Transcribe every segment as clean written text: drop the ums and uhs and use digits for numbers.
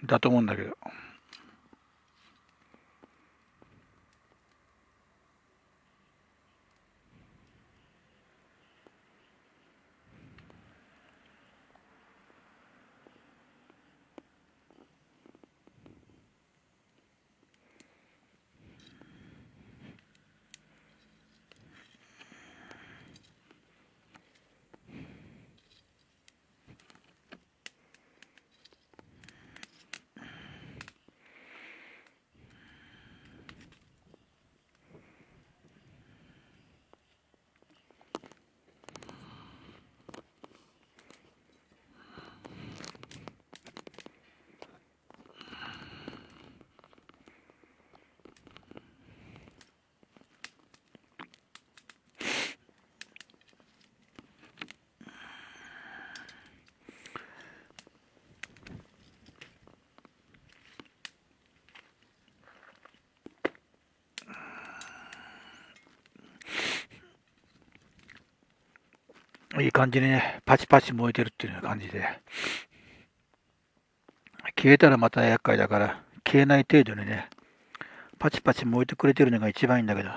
だと思うんだけど。いい感じにね、パチパチ燃えてるっていう感じで。消えたらまた厄介だから、消えない程度にね、パチパチ燃えてくれてるのが一番いいんだけど。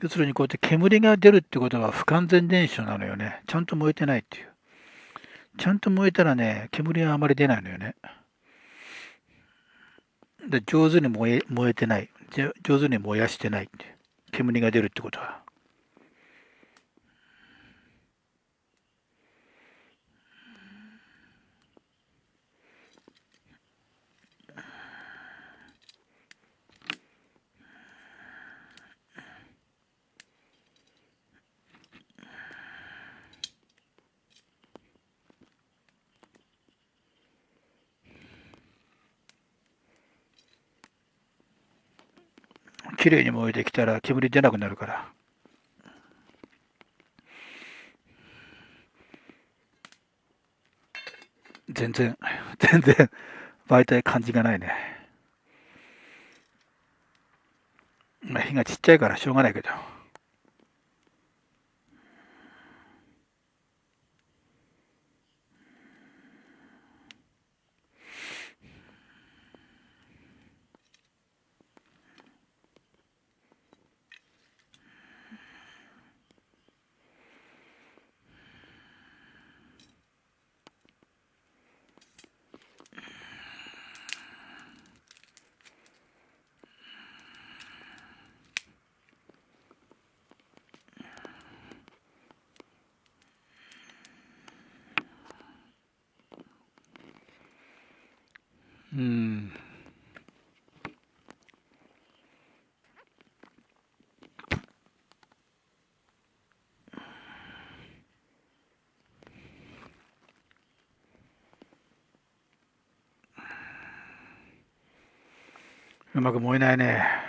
要するにこうやって煙が出るってことは不完全燃焼なのよね。ちゃんと燃えてないっていう。ちゃんと燃えたらね、煙はあまり出ないのよね。で上手に燃えてない。上手に燃やしてないって。煙が出るってことは。綺麗に燃えてきたら煙出なくなるから。全然、全然、媒体感じがないね。まあ、火がちっちゃいからしょうがないけど。うん。うまく燃えないね。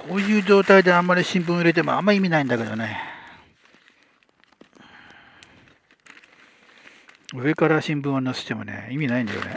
こういう状態であんまり新聞入れてもあんま意味ないんだけどね。上から新聞を載せてもね、意味ないんだよね。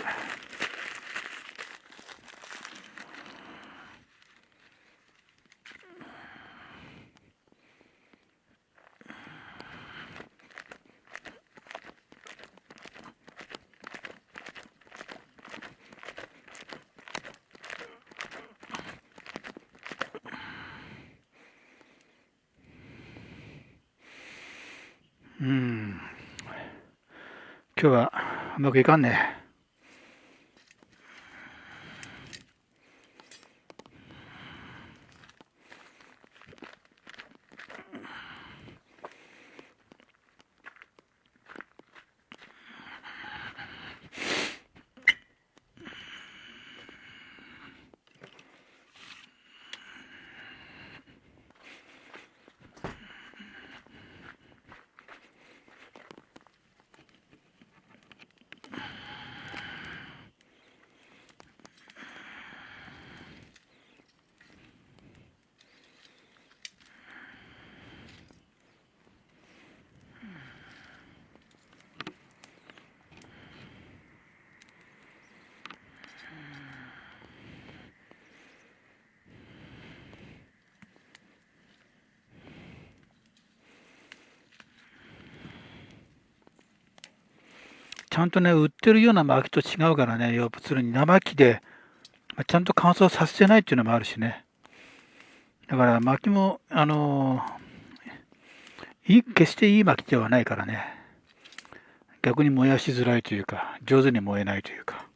うん。今日はうまくいかんね。ちゃんとね、売ってるような薪と違うからね、要するに生木で、ちゃんと乾燥させてないっていうのもあるしね。だから薪も、決していい薪ではないからね。逆に燃やしづらいというか、上手に燃えないというか。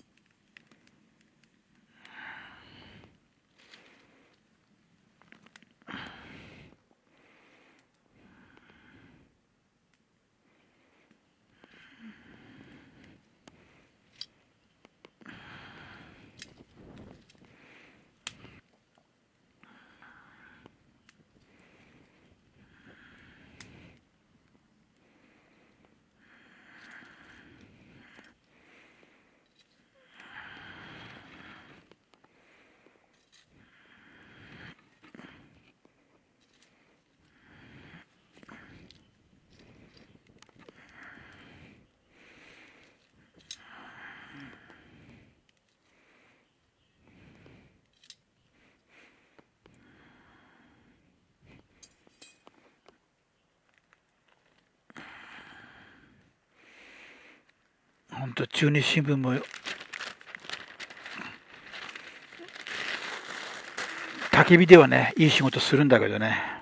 ほんと、中日新聞も焚き火ではね、いい仕事するんだけどね。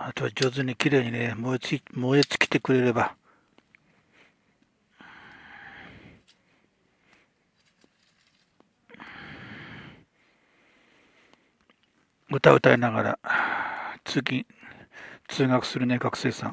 あとは上手に綺麗にね、燃え尽きてくれれば。歌歌いながら、通勤、通学するね、学生さん。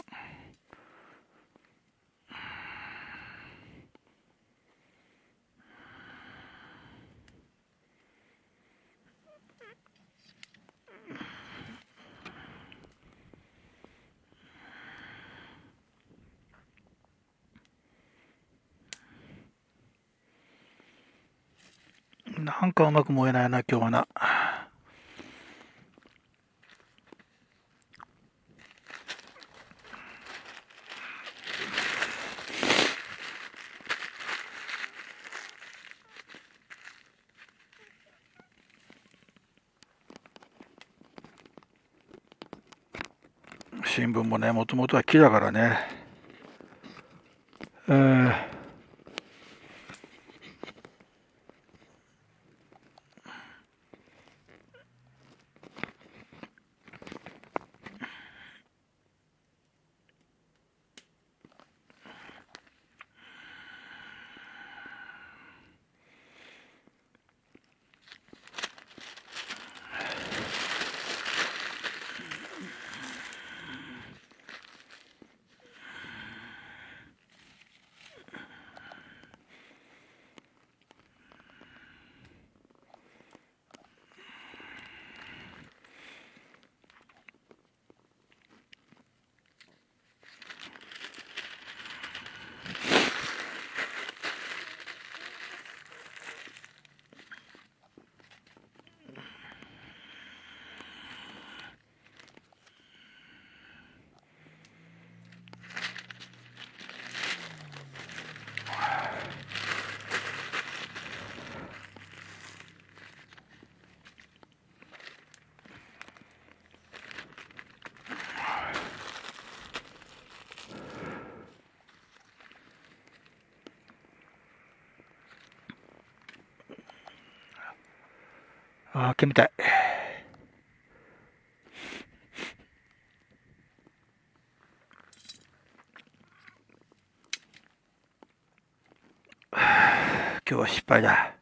なんかうまく燃えないな、今日はな。新聞もね、もともとは木だからね。えー煙たい。今日は失敗だ。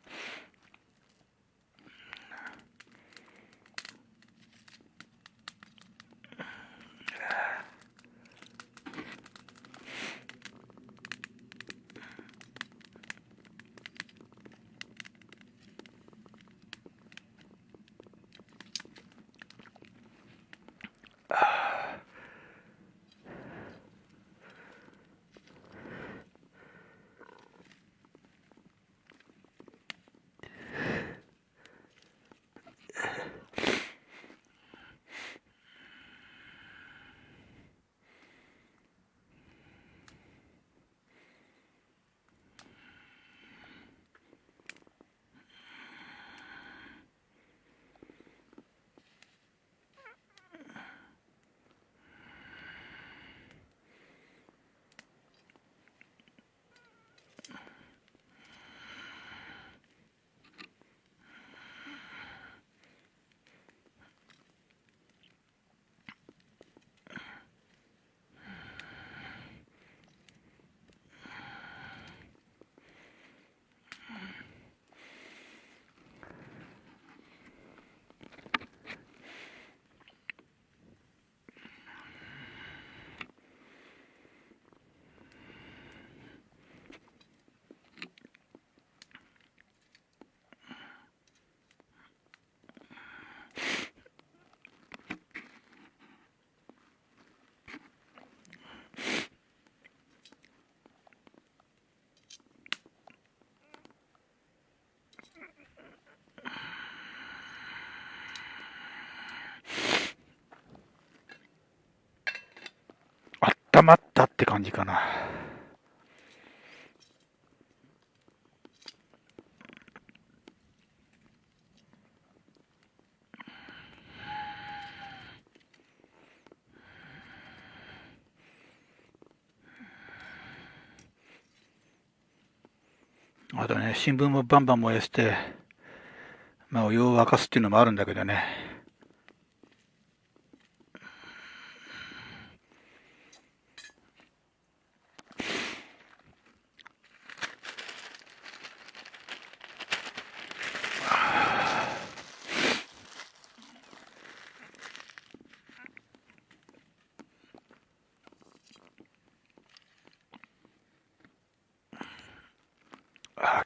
温まったって感じかな。あとね、新聞もバンバン燃やして、お湯を沸かすっていうのもあるんだけどね。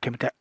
煙たい。